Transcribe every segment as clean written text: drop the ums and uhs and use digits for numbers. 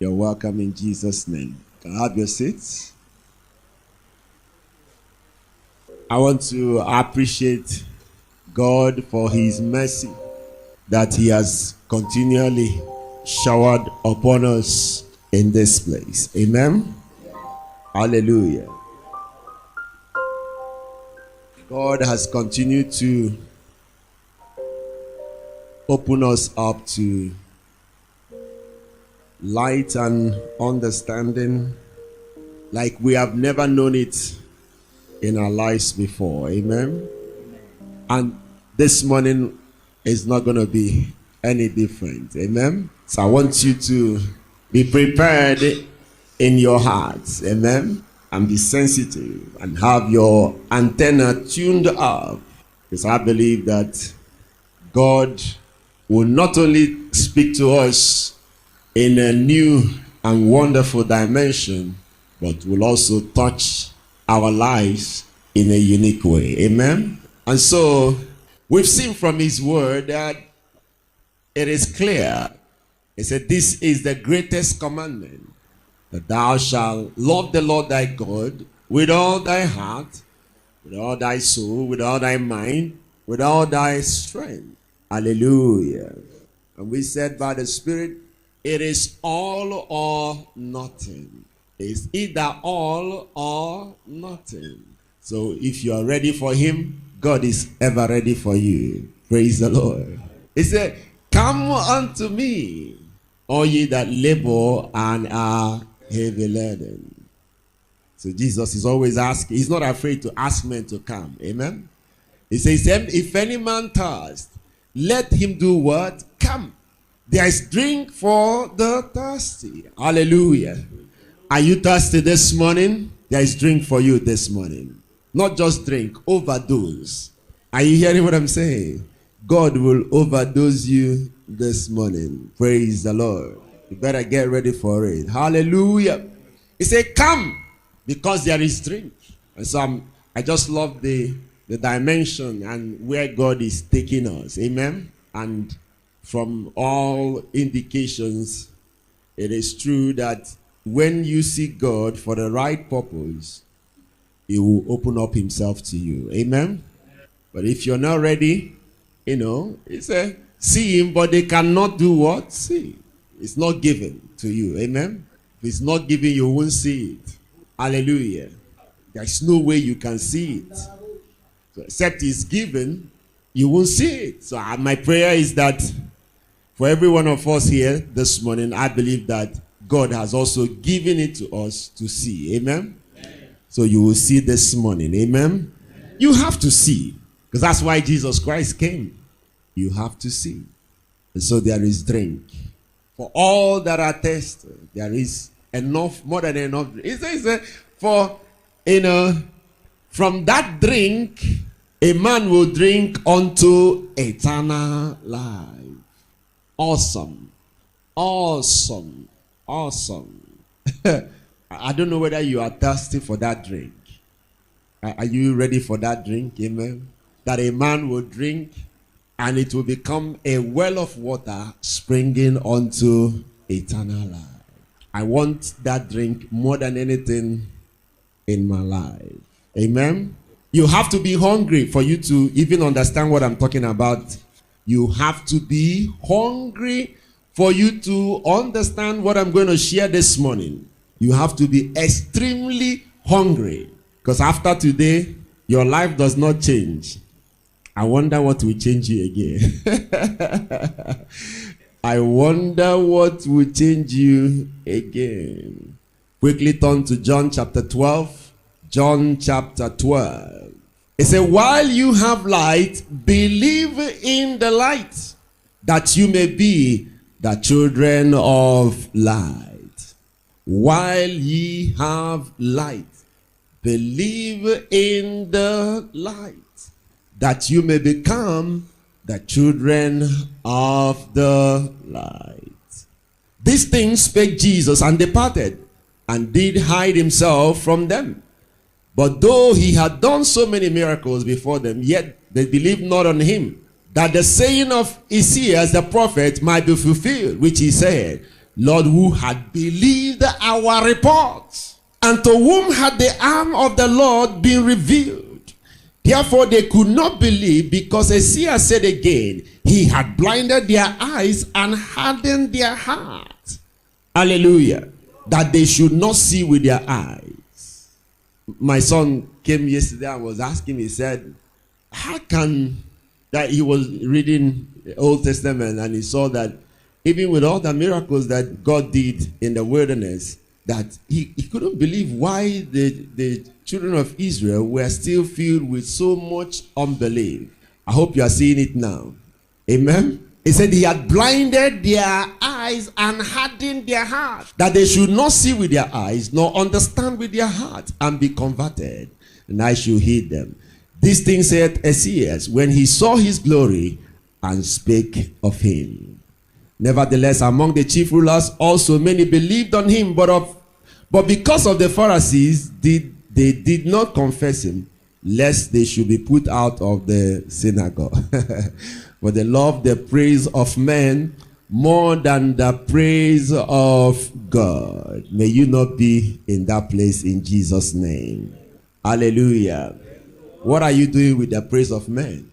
You're welcome in Jesus' name. Can I have your seats? I want to appreciate God for his mercy that he has continually showered upon us in this place. Amen. Hallelujah. God has continued to open us up to light and understanding like we have never known it in our lives before. Amen. And this morning is not going to be any different. Amen. So I want you to be prepared in your hearts. Amen. And be sensitive and have your antenna tuned up, because I believe that God will not only speak to us in a new and wonderful dimension, but will also touch our lives in a unique way. Amen. And so we've seen from his word that it is clear. He said, this is the greatest commandment, that thou shalt love the Lord thy God with all thy heart, with all thy soul, with all thy mind, with all thy strength. Hallelujah. And we said by the Spirit, it is all or nothing. It's either all or nothing. So if you are ready for him, God is ever ready for you. Praise the Lord. He said, come unto me, all ye that labor and are heavy laden. So Jesus is always asking. He's not afraid to ask men to come. Amen. He says, if any man thirst, let him do what? Come. There is drink for the thirsty. Hallelujah. Are you thirsty this morning? There is drink for you this morning. Not just drink, overdose. Are you hearing what I'm saying? God will overdose you this morning. Praise the Lord. You better get ready for it. Hallelujah. He said, come, because there is drink. And so I just love the dimension and where God is taking us. Amen. And from all indications, it is true that when you seek God for the right purpose, he will open up himself to you. Amen. But if you're not ready, he said, see him, but they cannot do what? See. It's not given to you. Amen. If it's not given, you won't see it. Hallelujah. There's no way you can see it. So except it's given, you won't see it. So my prayer is that for every one of us here this morning, I believe that God has also given it to us to see. Amen. So you will see this morning. Amen. You have to see, because that's why Jesus Christ came. You have to see. And so there is drink. For all that are thirsty, there is enough, more than enough. It says, from that drink, a man will drink unto eternal life. Awesome. Awesome. Awesome. I don't know whether you are thirsty for that drink. Are you ready for that drink? Amen. That a man will drink and it will become a well of water springing onto eternal life. I want that drink more than anything in my life. Amen. You have to be hungry for you to even understand what I'm talking about. You have to be hungry for you to understand what I'm going to share this morning. You have to be extremely hungry, because after today, your life does not change. I wonder what will change you again. I wonder what will change you again. Quickly turn to John chapter 12. John chapter 12. It says, while you have light, believe in the light, that you may be the children of light. While ye have light, believe in the light, that you may become the children of the light. These things spake Jesus, and departed, and did hide himself from them. But though he had done so many miracles before them, yet they believed not on him, that the saying of Isaiah the prophet might be fulfilled, which he said, Lord, who had believed our report, and to whom had the arm of the Lord been revealed. Therefore they could not believe, because a seer said again, he had blinded their eyes and hardened their heart. Hallelujah. That they should not see with their eyes. My son came yesterday and was asking me, he said, how can that he was reading the Old Testament and he saw that even with all the miracles that God did in the wilderness, that he couldn't believe why the children of Israel were still filled with so much unbelief. I hope you are seeing it now. Amen. He said he had blinded their eyes and hardened their heart, that they should not see with their eyes, nor understand with their heart, and be converted, and I should heal them. This thing said Esaias when he saw his glory and spake of him. Nevertheless, among the chief rulers also many believed on him, but because of the Pharisees, they did not confess him, lest they should be put out of the synagogue. For they love the praise of men more than the praise of God. May you not be in that place in Jesus' name. Hallelujah. What are you doing with the praise of men?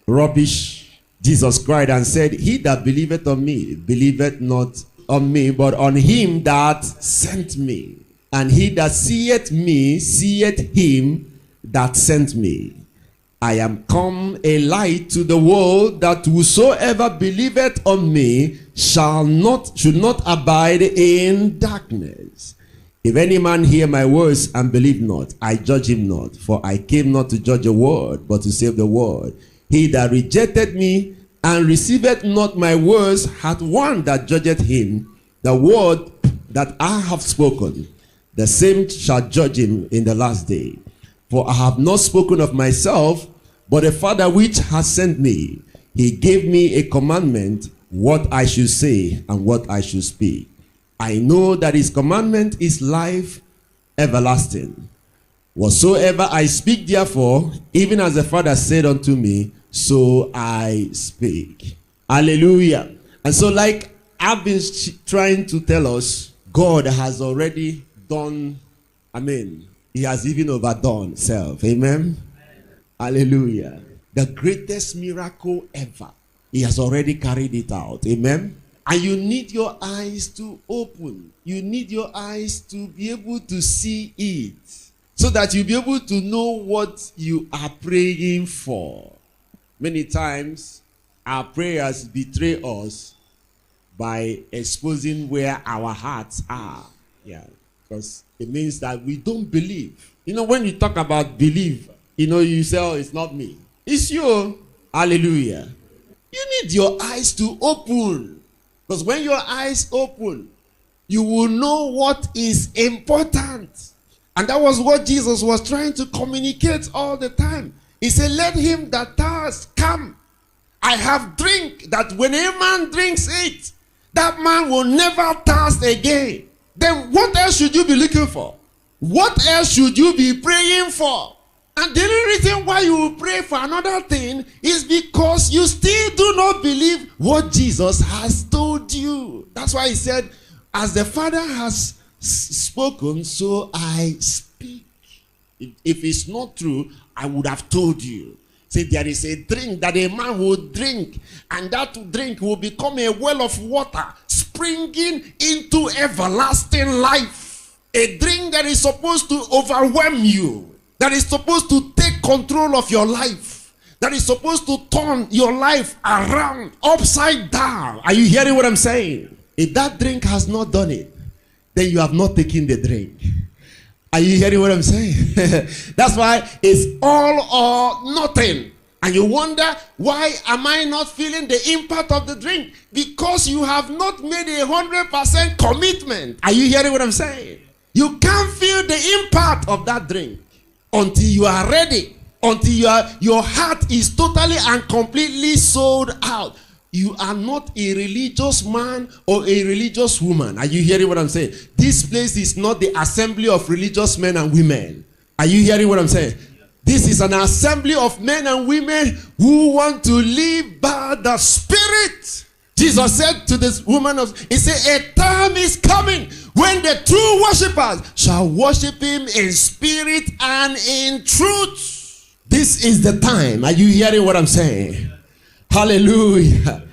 Rubbish. Jesus cried and said, he that believeth on me, believeth not on me, but on him that sent me. And he that seeth me, seeth him that sent me. I am come a light to the world, that whosoever believeth on me should not abide in darkness. If any man hear my words and believe not, I judge him not. For I came not to judge the world, but to save the world. He that rejected me and receiveth not my words hath one that judgeth him. The word that I have spoken, the same shall judge him in the last day. For I have not spoken of myself, but the Father which has sent me, he gave me a commandment, what I should say and what I should speak. I know that his commandment is life everlasting. Whatsoever I speak therefore, even as the Father said unto me, so I speak. Hallelujah. And so, like I've been trying to tell us, God has already done, he has even overdone self. Amen. Hallelujah. The greatest miracle ever, he has already carried it out. Amen. And you need your eyes to open. You need your eyes to be able to see it, so that you'll be able to know what you are praying for. Many times, our prayers betray us by exposing where our hearts are. Yeah, because it means that we don't believe. When you talk about believe, you say, oh, it's not me. It's you. Hallelujah. You need your eyes to open. Because when your eyes open, you will know what is important. And that was what Jesus was trying to communicate all the time. He said, let him that thirsts come. I have drink, that when a man drinks it, that man will never thirst again. Then what else should you be looking for? What else should you be praying for? And the only reason why you will pray for another thing is because you still do not believe what Jesus has told you. That's why he said, as the Father has spoken, so I speak. If it's not true, I would have told you. Say, there is a drink that a man will drink, and that drink will become a well of water springing into everlasting life. A drink that is supposed to overwhelm you, that is supposed to take control of your life, that is supposed to turn your life around, upside down. Are you hearing what I'm saying? If that drink has not done it, then you have not taken the drink. Are you hearing what I'm saying? That's why it's all or nothing. And you wonder, why am I not feeling the impact of the drink? Because you have not made 100% commitment. Are you hearing what I'm saying? You can't feel the impact of that drink until you are ready, until your heart is totally and completely sold out. You are not a religious man or a religious woman. Are you hearing what I'm saying? This place is not the assembly of religious men and women. Are you hearing what I'm saying? This is an assembly of men and women who want to live by the Spirit. Jesus said to this woman, he said, a time is coming when the true worshipers shall worship him in spirit and in truth. This is the time. Are you hearing what I'm saying? Hallelujah.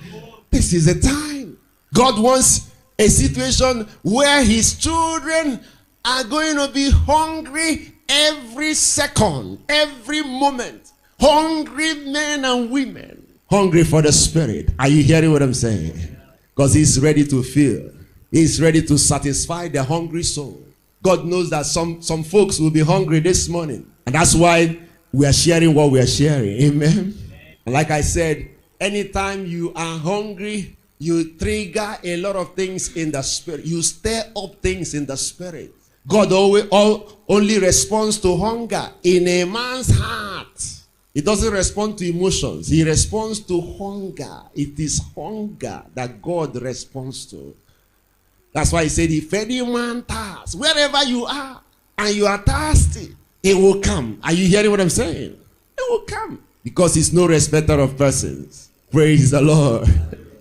This is the time. God wants a situation where his children are going to be hungry every second, every moment. Hungry men and women. Hungry for the Spirit. Are you hearing what I'm saying? Because he's ready to fill. He's ready to satisfy the hungry soul. God knows that some folks will be hungry this morning. And that's why we are sharing what we are sharing. Amen. And like I said, anytime you are hungry, you trigger a lot of things in the spirit. You stir up things in the spirit. God only responds to hunger in a man's heart. He doesn't respond to emotions. He responds to hunger. It is hunger that God responds to. That's why he said, if any man thirsts, wherever you are, and you are thirsty, he will come. Are you hearing what I'm saying? He will come. Because he's no respecter of persons. Praise the Lord.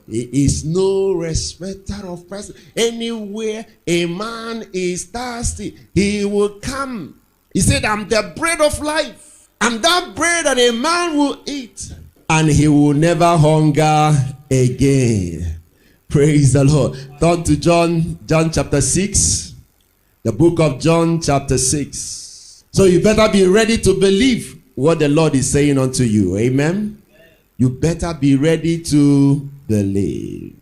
He is no respecter of persons. Anywhere a man is thirsty, he will come. He said, I'm the bread of life. I'm that bread that a man will eat, and he will never hunger again. Praise the Lord. Turn to John chapter 6. The book of John chapter 6. So you better be ready to believe what the Lord is saying unto you. Amen. You better be ready to believe.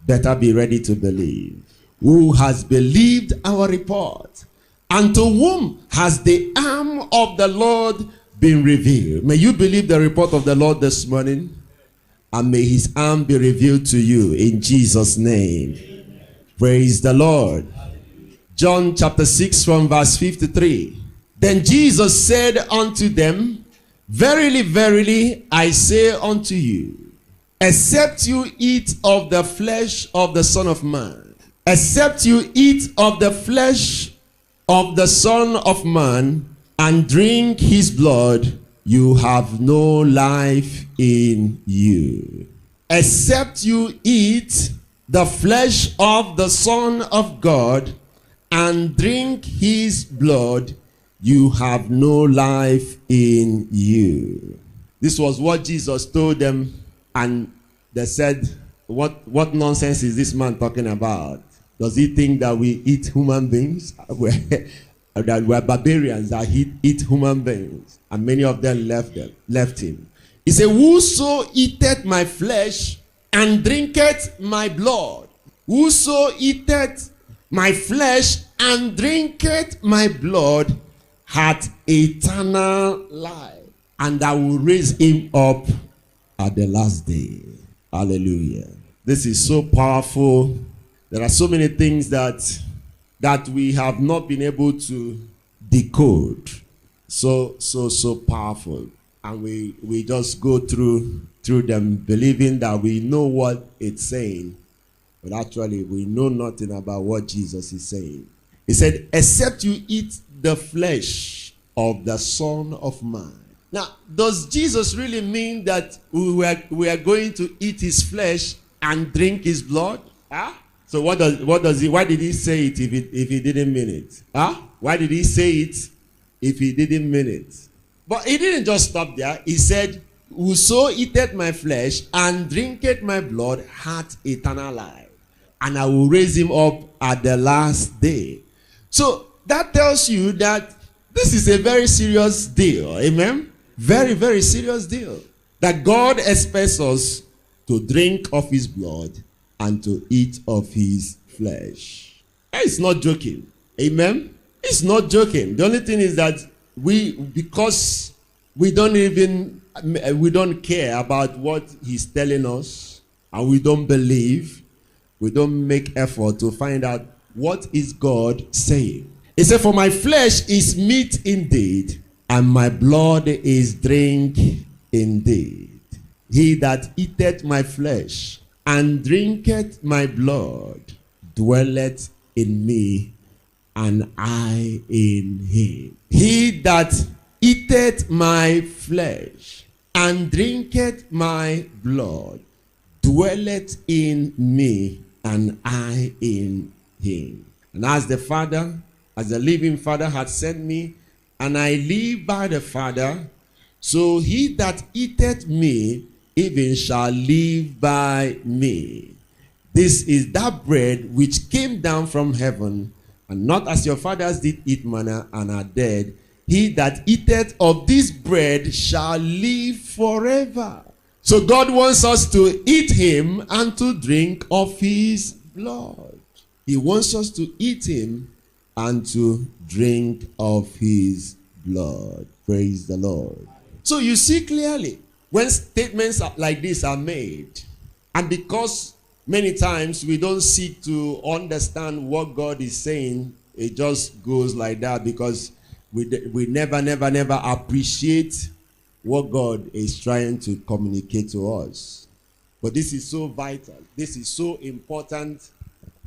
Better be ready to believe. Who has believed our report? And to whom has the arm of the Lord been revealed? May you believe the report of the Lord this morning, and may his arm be revealed to you in Jesus' name. Amen. Praise the Lord. John chapter 6 from verse 53. Then Jesus said unto them, verily, verily, I say unto you, except you eat of the flesh of the Son of Man, except you eat of the flesh of the Son of Man, and drink his blood, you have no life in you. Except you eat the flesh of the Son of God and drink his blood, you have no life in you. This was what Jesus told them, and they said, what nonsense is this man talking about? Does he think that we eat human beings? That were barbarians that eat human beings, and many of them left him. He said, whoso eateth my flesh and drinketh my blood, whoso eateth my flesh and drinketh my blood hath eternal life, and I will raise him up at the last day. Hallelujah. This is so powerful. There are so many things that we have not been able to decode. So powerful. And we just go through them believing that we know what it's saying. But actually, we know nothing about what Jesus is saying. He said, except you eat the flesh of the Son of Man. Now, does Jesus really mean that we are going to eat his flesh and drink his blood? Huh? So why did he say it if he didn't mean it? Huh? Why did he say it if he didn't mean it? But he didn't just stop there. He said, whoso eateth my flesh and drinketh my blood hath eternal life, and I will raise him up at the last day. So that tells you that this is a very serious deal. Amen? Very, very serious deal. That God expects us to drink of his blood and to eat of his flesh. It's not joking. Amen? It's not joking. The only thing is that because we don't care about what he's telling us, and we don't believe, we don't make effort to find out what is God saying. He said, for my flesh is meat indeed, and my blood is drink indeed. He that eateth my flesh and drinketh my blood dwelleth in me, and I in him. He that eateth my flesh and drinketh my blood dwelleth in me, and I in him. And as the Father, as the living Father hath sent me, and I live by the Father, so he that eateth me, even shall live by me. This is that bread which came down from heaven, and not as your fathers did eat manna and are dead. He that eateth of this bread shall live forever. So God wants us to eat him and to drink of his blood. He wants us to eat him and to drink of his blood. Praise the Lord. So you see clearly, when statements like this are made, and because many times we don't seek to understand what God is saying, it just goes like that because we never appreciate what God is trying to communicate to us. But this is so vital. This is so important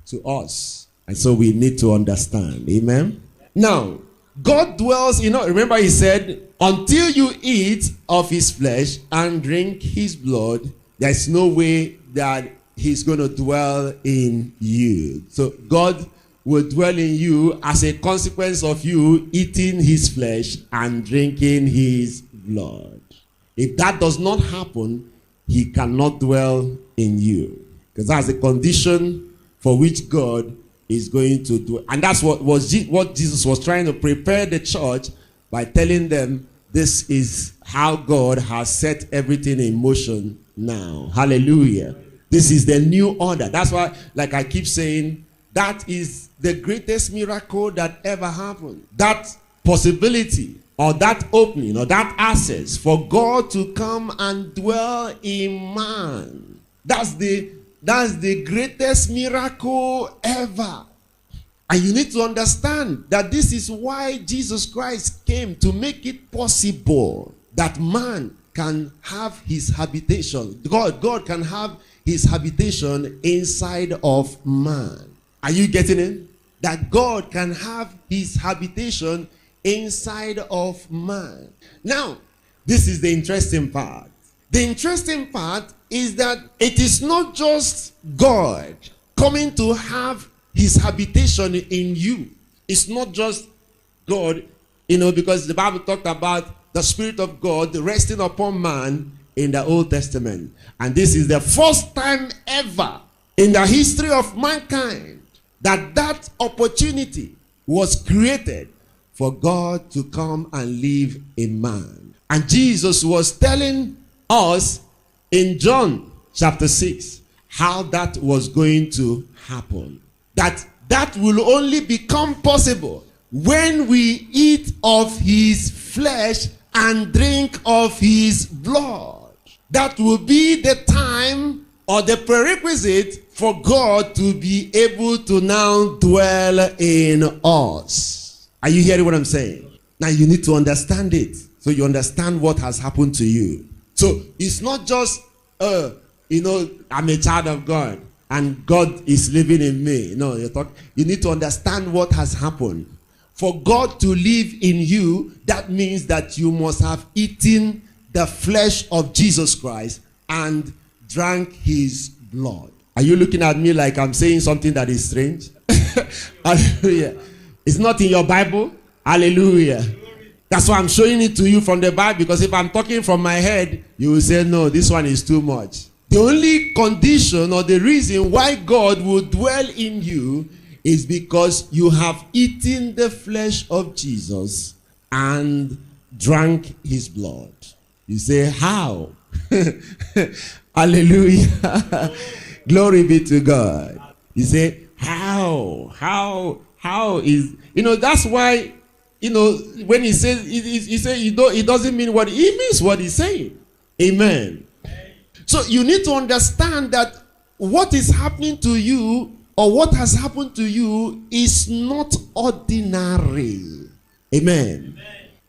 to us. And so we need to understand. Amen? Now, God dwells, remember he said, until you eat of his flesh and drink his blood, there's no way that he's going to dwell in you. So God will dwell in you as a consequence of you eating his flesh and drinking his blood. If that does not happen, he cannot dwell in you. Because that's a condition for which God is going to do. And that's what Jesus was trying to prepare the church by telling them, this is how God has set everything in motion now. Hallelujah. This is the new order. That's why, like I keep saying, that is the greatest miracle that ever happened. That possibility or that opening or that access for God to come and dwell in man. That's the greatest miracle ever. And you need to understand that this is why Jesus Christ came, to make it possible that man can have his habitation. God can have his habitation inside of man. Are you getting it? That God can have his habitation inside of man. Now, this is the interesting part. The interesting part is that it is not just God coming to have his habitation in you. It's not just God, because the Bible talked about the Spirit of God resting upon man in the Old Testament. And this is the first time ever in the history of mankind that opportunity was created for God to come and live in man. And Jesus was telling us in John chapter 6 how that was going to happen. That will only become possible when we eat of his flesh and drink of his blood. That will be the time or the prerequisite for God to be able to now dwell in us. Are you hearing what I'm saying? Now you need to understand it, so you understand what has happened to you. So it's not just, I'm a child of God and God is living in me. No, you need to understand what has happened. For God to live in you, that means that you must have eaten the flesh of Jesus Christ and drank his blood. Are you looking at me like I'm saying something that is strange? Hallelujah. It's not in your Bible. Hallelujah. That's why I'm showing it to you from the Bible, because if I'm talking from my head, you will say, no, this one is too much. The only condition or the reason why God will dwell in you is because you have eaten the flesh of Jesus and drank his blood. You say, how? Hallelujah. Glory be to God. You say, how? How is, that's why, when he says, it doesn't mean what he means, what he's saying. Amen. So you need to understand that what is happening to you or what has happened to you is not ordinary. Amen.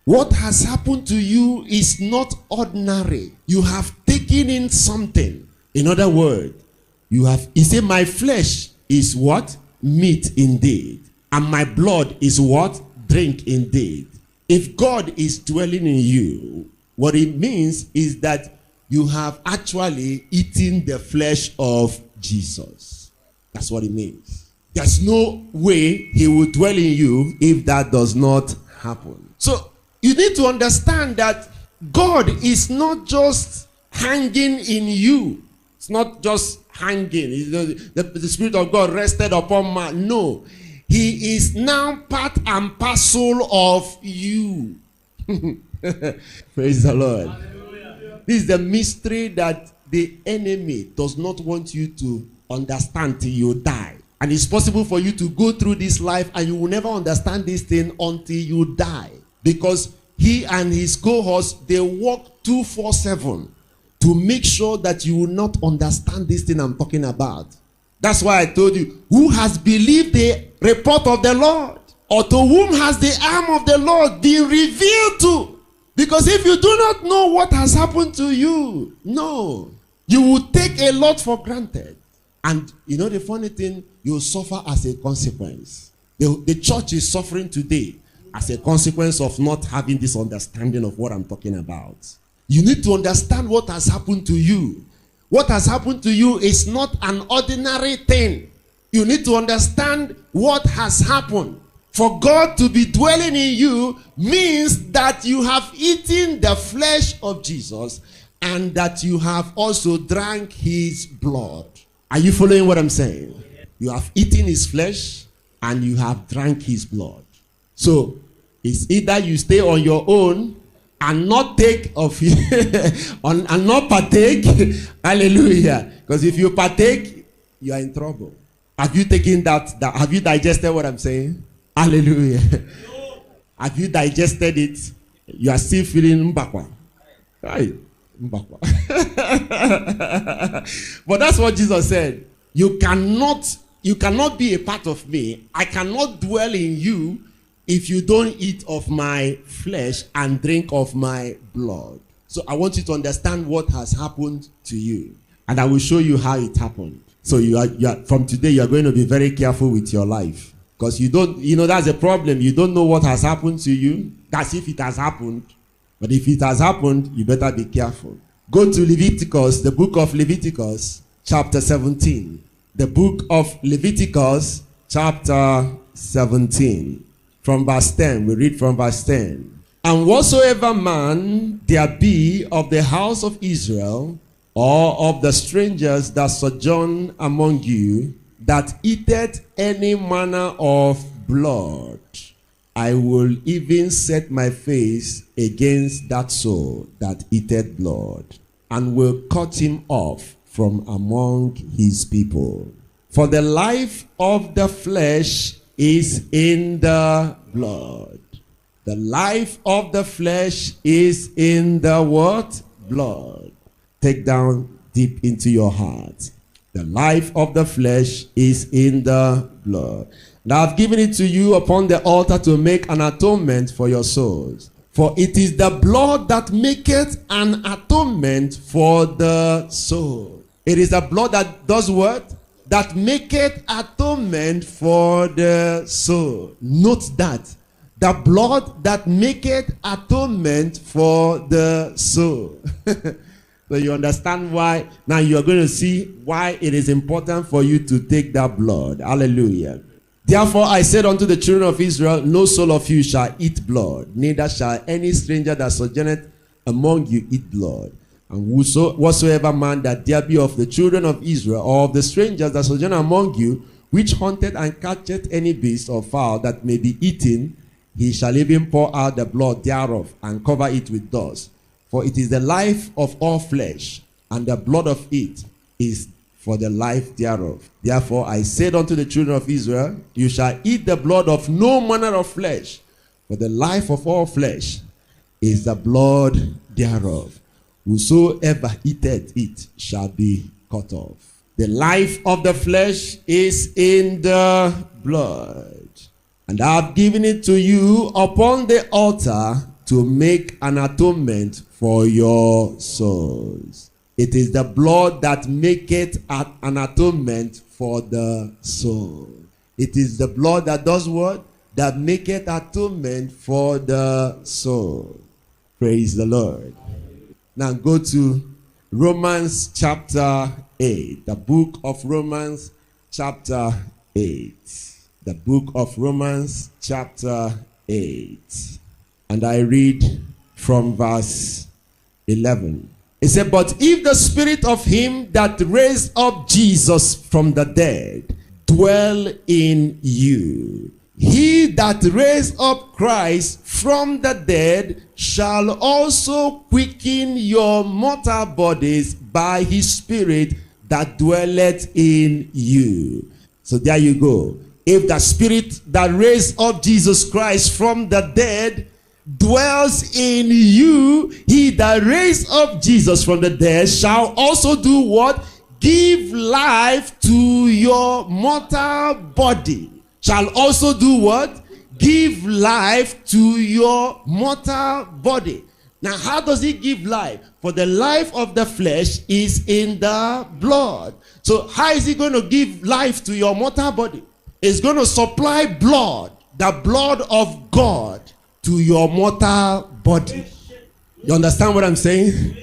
What has happened to you is not ordinary. You have taken in something. In other words, he said, my flesh is what? Meat indeed. And my blood is what? Drink indeed. If God is dwelling in you, what it means is that you have actually eaten the flesh of Jesus. That's what it means. There's no way he will dwell in you if that does not happen. So you need to understand that God is not just hanging in you. It's not just hanging. The Spirit of God rested upon man. No. He is now part and parcel of you. Praise the Lord. Hallelujah. This is the mystery that the enemy does not want you to understand till you die. And it's possible for you to go through this life and you will never understand this thing until you die. Because he and his cohorts, they work 24/7 to make sure that you will not understand this thing I'm talking about. That's why I told you, who has believed the report of the Lord? Or to whom has the arm of the Lord been revealed to? Because if you do not know what has happened to you, no, you will take a lot for granted. And you know the funny thing, you will suffer as a consequence. The church is suffering today as a consequence of not having this understanding of what I'm talking about. You need to understand what has happened to you. What has happened to you is not an ordinary thing. You need to understand what has happened. For God to be dwelling in you means that you have eaten the flesh of Jesus and that you have also drank his blood. Are you following what I'm saying? You have eaten his flesh and you have drank his blood. So it's either you stay on your own and not take of and not partake. Hallelujah. Because if you partake, you are in trouble. Have you taken that? Have you digested what I'm saying? Hallelujah. Have you digested it? You are still feeling mbakwa. Right. Mbakwa. But that's what Jesus said. You cannot be a part of me. I cannot dwell in you if you don't eat of my flesh and drink of my blood. So I want you to understand what has happened to you. And I will show you how it happened. So you are from today, you are going to be very careful with your life. Because you don't, that's a problem. You don't know what has happened to you. That's if it has happened. But if it has happened, you better be careful. Go to Leviticus, the book of Leviticus, chapter 17. The book of Leviticus, chapter 17. From verse 10, we read from verse 10. And whatsoever man there be of the house of Israel, or of the strangers that sojourn among you, that eateth any manner of blood, I will even set my face against that soul that eateth blood, and will cut him off from among his people. For the life of the flesh is in the blood. The life of the flesh is in the what? Blood. Take down deep into your heart. The life of the flesh is in the blood. And I have given it to you upon the altar to make an atonement for your souls. For it is the blood that maketh an atonement for the soul. It is the blood that does what? That maketh atonement for the soul. Note that. The blood that maketh atonement for the soul. So you understand why. Now you are going to see why it is important for you to take that blood. Hallelujah. Therefore I said unto the children of Israel, no soul of you shall eat blood, neither shall any stranger that sojourneth among you eat blood. And whatsoever man that there be of the children of Israel, or of the strangers that sojourn among you, which hunted and catcheth any beast or fowl that may be eaten, he shall even pour out the blood thereof, and cover it with dust. For it is the life of all flesh, and the blood of it is for the life thereof. Therefore I said unto the children of Israel, you shall eat the blood of no manner of flesh, for the life of all flesh is the blood thereof. Whosoever eateth it shall be cut off. The life of the flesh is in the blood. And I have given it to you upon the altar to make an atonement for your souls. It is the blood that maketh an atonement for the soul. It is the blood that does what? That maketh atonement for the soul. Praise the Lord. Now go to Romans chapter 8. The book of Romans chapter 8. The book of Romans chapter 8. And I read from verse 11. It said, but if the spirit of him that raised up Jesus from the dead dwell in you, he that raised up Christ from the dead shall also quicken your mortal bodies by his spirit that dwelleth in you. So there you go. If the spirit that raised up Jesus Christ from the dead dwells in you, he that raised up Jesus from the dead shall also do what? Give life to your mortal body. Shall also do what? Give life to your mortal body. Now, how does he give life? For the life of the flesh is in the blood. So how is he going to give life to your mortal body? He's going to supply blood, the blood of God, to your mortal body. You understand what I'm saying?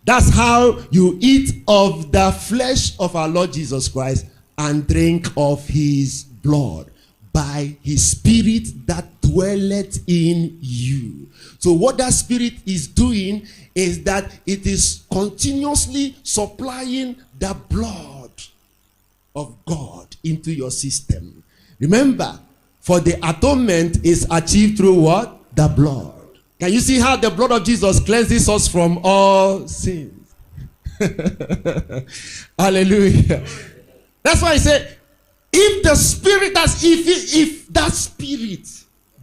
That's how you eat of the flesh of our Lord Jesus Christ and drink of his blood, by his spirit that dwelleth in you. So what that spirit is doing is that it is continuously supplying the blood of God into your system. Remember, for the atonement is achieved through what? The blood. Can you see how the blood of Jesus cleanses us from all sins? Hallelujah. That's why I said, if the spirit, if that spirit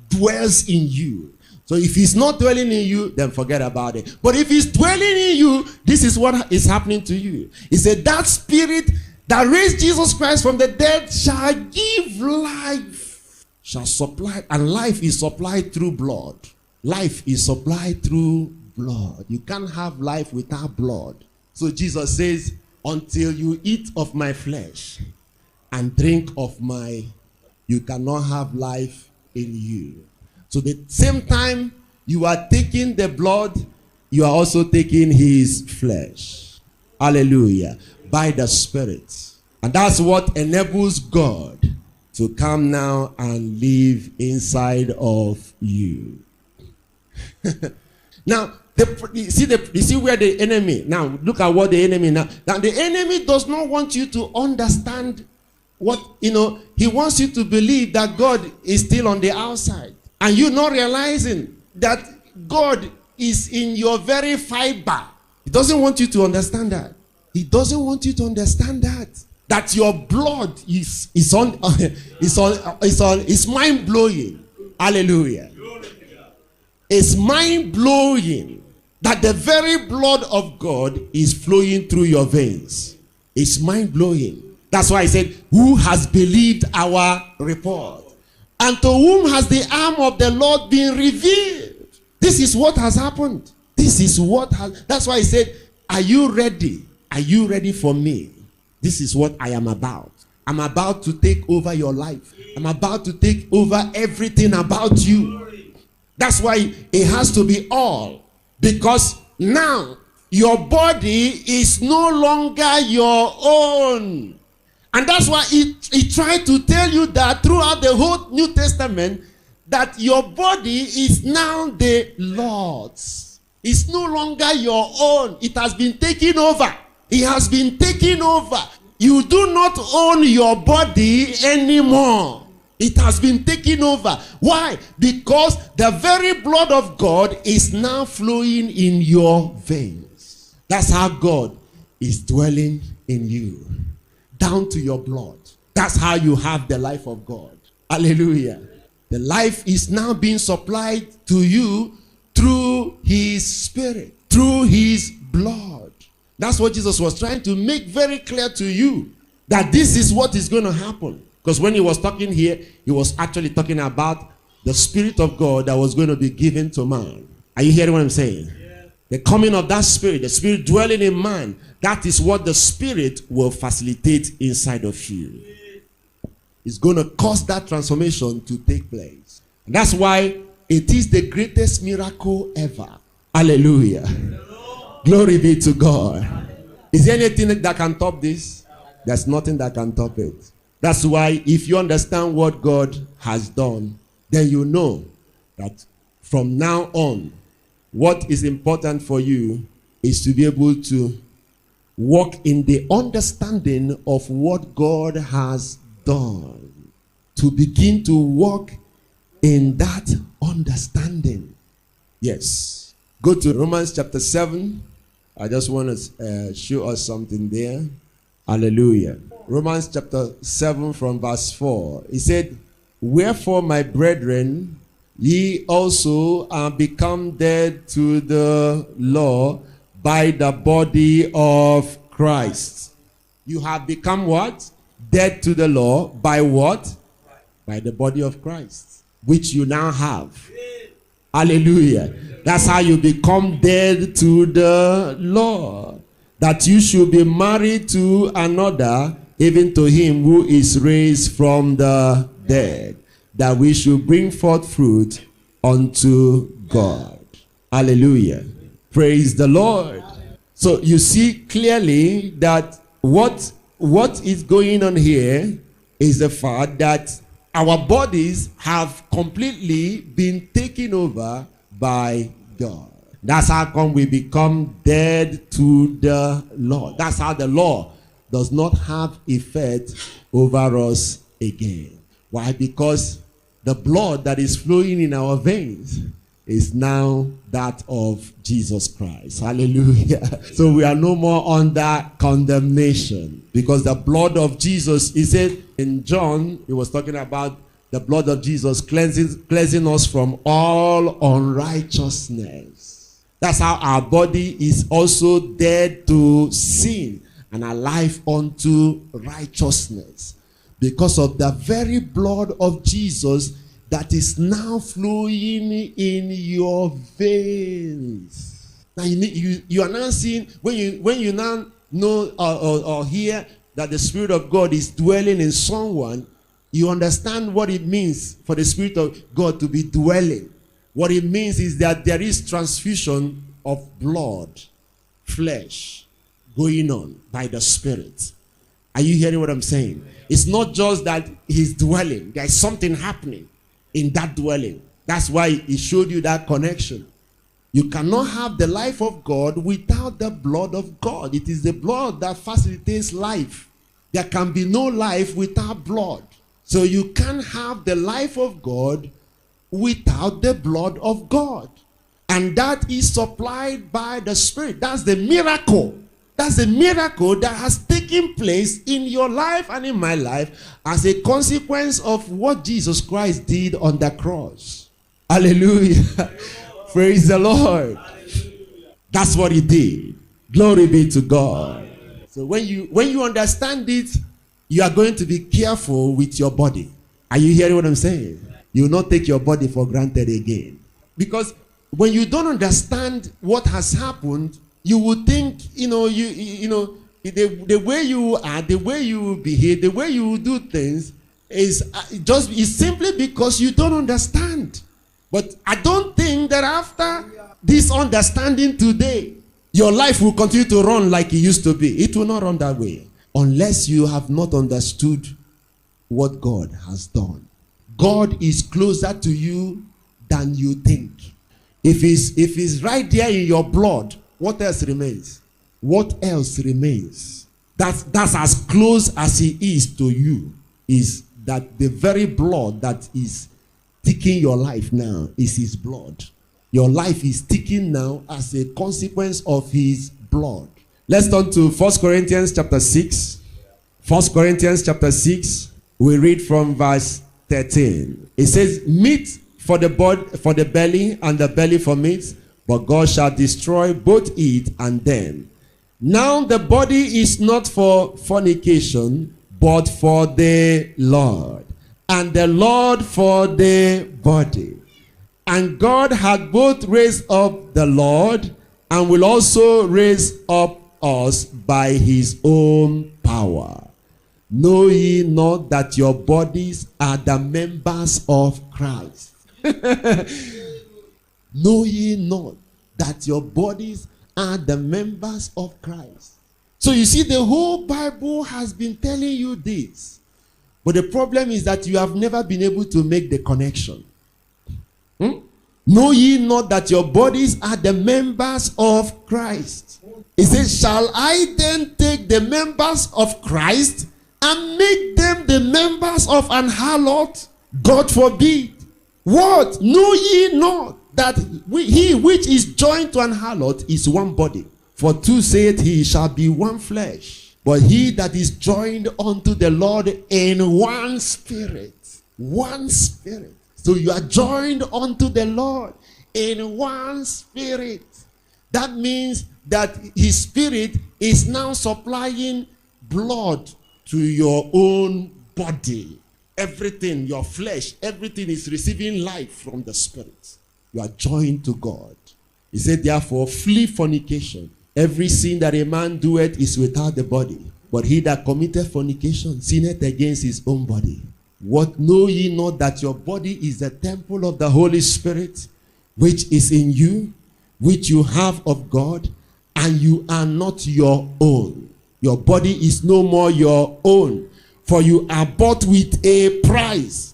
dwells in you. So if he's not dwelling in you, then forget about it. But if he's dwelling in you, this is what is happening to you. He said, that spirit that raised Jesus Christ from the dead shall give life, shall supply, and life is supplied through blood. Life is supplied through blood. You can't have life without blood. So Jesus says, until you eat of my flesh and drink of you cannot have life in you. So the same time you are taking the blood, you are also taking his flesh. Hallelujah. By the Spirit. And that's what enables God to come now and live inside of you. Now, you see where the enemy, now look at what the enemy now the enemy does not want you to understand what, he wants you to believe that God is still on the outside. And you not realizing that God is in your very fiber. He doesn't want you to understand that. He doesn't want you to understand that your blood is mind blowing. Hallelujah. It's mind blowing that the very blood of God is flowing through your veins. It's mind blowing. That's why I said, who has believed our report? And to whom has the arm of the Lord been revealed? This is what has happened. That's why I said, are you ready? Are you ready for me? This is what I am about. I'm about to take over your life. I'm about to take over everything about you. That's why it has to be all. Because now your body is no longer your own. And that's why he tried to tell you that throughout the whole New Testament, that your body is now the Lord's. It's no longer your own. It has been taken over. It has been taken over. You do not own your body anymore. It has been taken over. Why? Because the very blood of God is now flowing in your veins. That's how God is dwelling in you. Down to your blood. That's how you have the life of God. Hallelujah. The life is now being supplied to you through his spirit, through his blood. That's what Jesus was trying to make very clear to you, that this is what is going to happen. Because when he was talking here, he was actually talking about the Spirit of God that was going to be given to man. Are you hearing what I'm saying? Yeah. The coming of that Spirit, the Spirit dwelling in man, that is what the Spirit will facilitate inside of you. It's going to cause that transformation to take place. And that's why it is the greatest miracle ever. Hallelujah. Glory be to God. Is there anything that can top this? There's nothing that can top it. That's why if you understand what God has done, then you know that from now on, what is important for you is to be able to walk in the understanding of what God has done. To begin to walk in that understanding. Yes. Go to Romans chapter 7. I just want to show us something there. Hallelujah. Romans chapter 7 from verse 4. He said, "Wherefore, my brethren, ye also are become dead to the law by the body of Christ." You have become what? Dead to the law by what? By the body of Christ, which you now have. Hallelujah. That's how you become dead to the law. That you should be married to another, even to him who is raised from the dead. That we should bring forth fruit unto God. Hallelujah. Praise the Lord. So you see clearly that what is going on here is the fact that our bodies have completely been taken over by God. That's how come we become dead to the law. That's how the law does not have effect over us again. Why? Because the blood that is flowing in our veins is now that of Jesus Christ. Hallelujah. So we are no more under condemnation because the blood of Jesus, he said in John, he was talking about the blood of Jesus cleansing us from all unrighteousness. That's how our body is also dead to sin and alive unto righteousness because of the very blood of Jesus that is now flowing in your veins. Now you are now seeing, when you now know or hear that the Spirit of God is dwelling in someone, you understand what it means for the Spirit of God to be dwelling. What it means is that there is transfusion of blood, flesh, going on by the Spirit. Are you hearing what I'm saying? It's not just that he's dwelling. There is something happening in that dwelling. That's why he showed you that connection. You cannot have the life of God without the blood of God. It is the blood that facilitates life. There can be no life without blood. So you can't have the life of God without the blood of God. And that is supplied by the Spirit. That's the miracle. That's the miracle that has taken place in your life and in my life as a consequence of what Jesus Christ did on the cross. Hallelujah. Praise the Lord. That's what he did. Glory be to God. So when you understand it, you are going to be careful with your body. Are you hearing what I'm saying? You will not take your body for granted again. Because when you don't understand what has happened, you would think, the way you are, the way you behave, the way you do things is simply because you don't understand. But I don't think that after this understanding today, your life will continue to run like it used to be. It will not run that way unless you have not understood what God has done. God is closer to you than you think. If he's right there in your blood, what else remains? What else remains? That's as close as he is to you. Is that the very blood that is ticking your life now is his blood. Your life is ticking now as a consequence of his blood. Let's turn to 1 Corinthians chapter 6. 1 Corinthians chapter 6. We read from verse 13. It says, "Meat for the belly, and the belly for meat, but God shall destroy both it and them. Now the body is not for fornication, but for the Lord, and the Lord for the body. And God hath both raised up the Lord, and will also raise up us by his own power. Know ye not that your bodies are the members of Christ?" Know ye not that your bodies are the members of Christ. So you see, the whole Bible has been telling you this. But the problem is that you have never been able to make the connection. Know ye not that your bodies are the members of Christ? He says, shall I then take the members of Christ and make them the members of an harlot? God forbid. What? Know ye not that he which is joined to an harlot is one body? For two saith he shall be one flesh. But he that is joined unto the Lord in one spirit. One spirit. So you are joined unto the Lord in one spirit. That means that his spirit is now supplying blood to your own body. Everything, your flesh, everything is receiving life from the spirit. You are joined to God. He said, therefore, flee fornication. Every sin that a man doeth is without the body. But he that committeth fornication sinneth against his own body. What know ye not that your body is the temple of the Holy Spirit, which is in you, which you have of God, and you are not your own. Your body is no more your own, for you are bought with a price.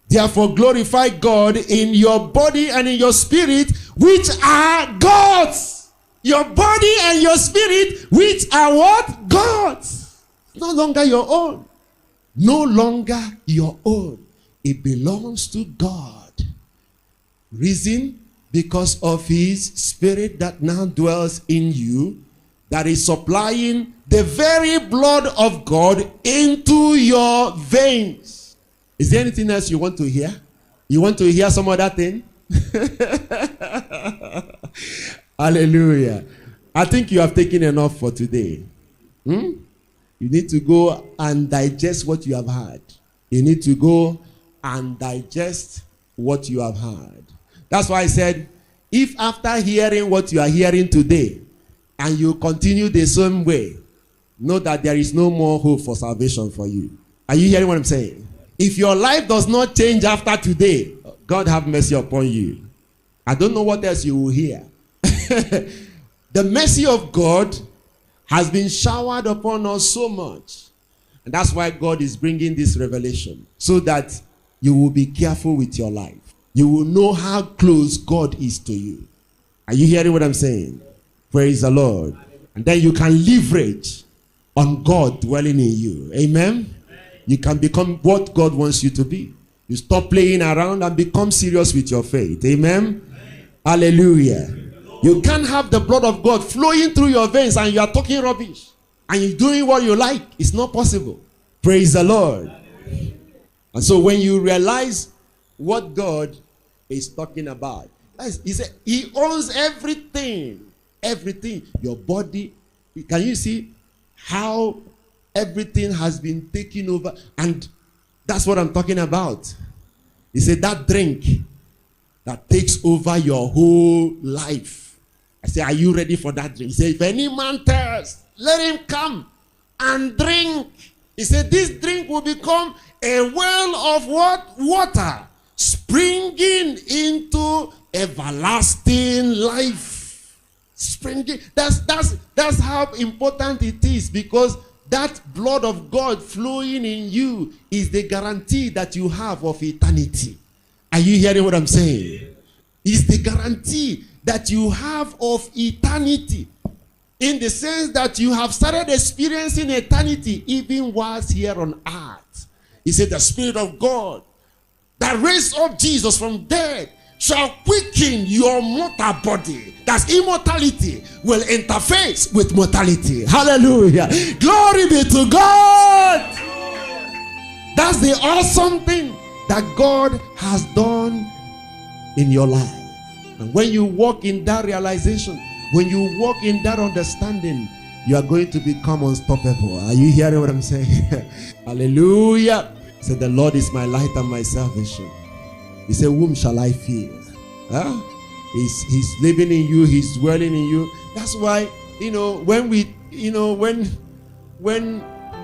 Therefore glorify God in your body and in your spirit, which are God's. Your body and your spirit, which are what? God's. No longer your own. No longer your own. It belongs to God. Reason? Because of his spirit that now dwells in you, that is supplying the very blood of God into your veins. Is there anything else you want to hear? You want to hear some other thing? Hallelujah. I think you have taken enough for today. You need to go and digest what you have heard. You need to go and digest what you have heard. That's why I said, if after hearing what you are hearing today, and you continue the same way, know that there is no more hope for salvation for you. Are you hearing what I'm saying? If your life does not change after today, God have mercy upon you. I don't know what else you will hear. The mercy of God has been showered upon us so much. And that's why God is bringing this revelation. So that you will be careful with your life. You will know how close God is to you. Are you hearing what I'm saying? Praise the Lord. And then you can leverage on God dwelling in you. Amen? You can become what God wants you to be. You stop playing around and become serious with your faith. Amen? Hallelujah. You can't have the blood of God flowing through your veins and you are talking rubbish. And you're doing what you like. It's not possible. Praise the Lord. And so when you realize what God is talking about, he said he owns everything. Everything. Your body. Can you see how everything has been taken over? And that's what I'm talking about. He said that drink that takes over your whole life. I say, are you ready for that drink? He said, if any man thirsts, let him come and drink. He said, this drink will become a well of what? Water. Springing into everlasting life. Springing. That's how important it is, because that blood of God flowing in you is the guarantee that you have of eternity. Are you hearing what I'm saying? It's the guarantee that you have of eternity. In the sense that you have started experiencing eternity even whilst here on earth. He said the Spirit of God that raised up Jesus from dead shall quicken your mortal body. That's immortality will interface with mortality. Hallelujah. Glory be to God. That's the awesome thing that God has done in your life. And when you walk in that realization, when you walk in that understanding, you are going to become unstoppable. Are you hearing what I'm saying? Hallelujah. He said, the Lord is my light and my salvation. He said, whom shall I fear? Huh? He's living in you. He's dwelling in you. That's why,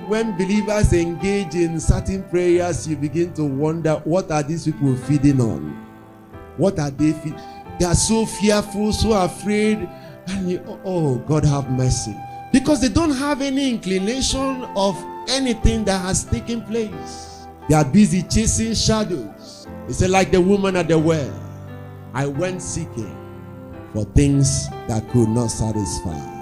when believers engage in certain prayers, you begin to wonder, what are these people feeding on? What are they feeding? They are so fearful, so afraid, And oh, God have mercy. Because they don't have any inclination of anything that has taken place. They are busy chasing shadows. He said, like the woman at the well, I went seeking for things that could not satisfy.